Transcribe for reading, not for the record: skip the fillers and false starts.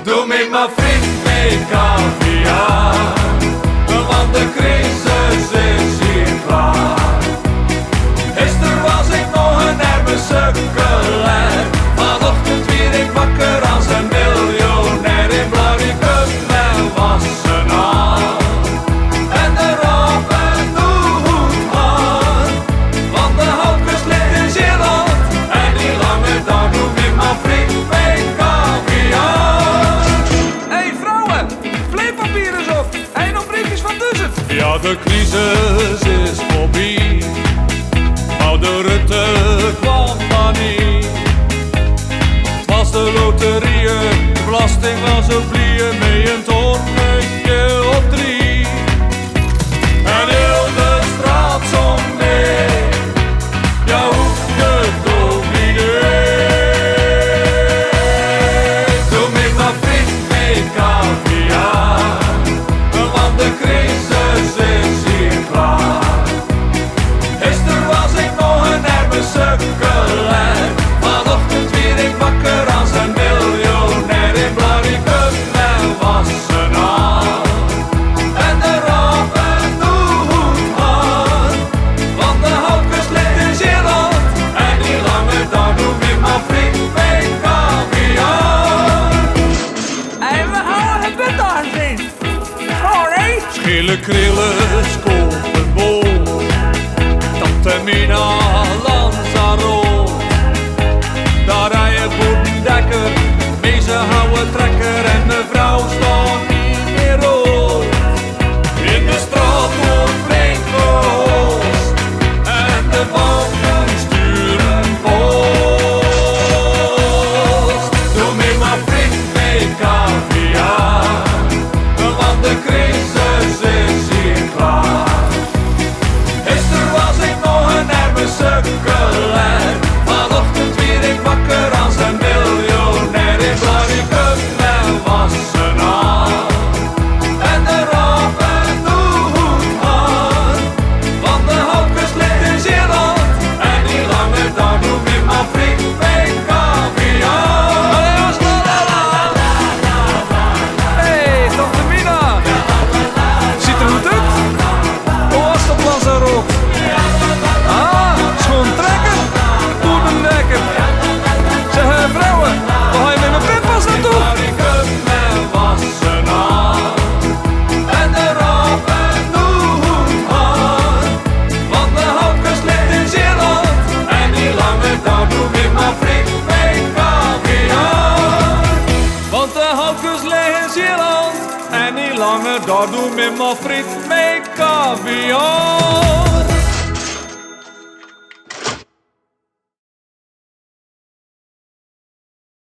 Doe met mijn vriend mee caviar, want de crisis is hier klaar. Gisteren was ik nog een arme sukkelaar, vanochtend weer ik wakker als een miljonair. In Blaricum en Wassenaar en de Rob en Doehoen, want de houtkus ligt in Zeeland en die lange dag doe ik mijn vriend mee caviar. Hey vrouwen, vleepapier is op. En nog briefjes van Duizend. Ja, de crisis is voorbij, maar de Rutte kwam maar niet. Het was de loterieën, de belasting was op vliegen, mee een tonnetje op 3. En heel de straat zong mee, ja hoef je toch niet mee. Doe met mijn vriend mee caviar, want de crisis is hier klaar. Gisteren was ik nog een arme sukkelaar, vanochtend weer ik wakker als een miljonair. In Blaricum en Wassenaar en de Rob en Doehoen, want de houtkus ligt in Zeeland en die lange dag doe ik mijn vriend mee caviar. En we houden het bed aan zien. Sorry. Schille krillen, kopen bol, Tante Mina, Lanzarote. Daar rijden Boedendekker, mee ze houden trekker en de vrouw staat niet meer rood. In de straat wordt flink gehost en de banken sturen post. Doe met mijn vriend mee caviar, want de crisis is hier klaar. Gisteren was ik nog een arme sukkelaar, vanochtend weer ik wakker als een miljonair. In Blaricum en Wassenaar en de Rob en Doehoen, want de houtkus ligt in Zeeland en die lange dag doe ik mijn vriend mee caviar. Hey, Tante Mina. Ziet er goed uit? Hoe was het op Lanzarote? Ah, schoon trekken. Boedendekker. Zeg vrouwen, waar ga je met mijn pinpas naartoe? Blaricum en Wassenaar en de Rob en Doehoen, want de houtkus ligt in Zeeland en die lange dag doe ik mijn vriend mee caviar. Want de houtkus ligt in Zeeland en die lange dag doe ik mijn vriend mee caviar.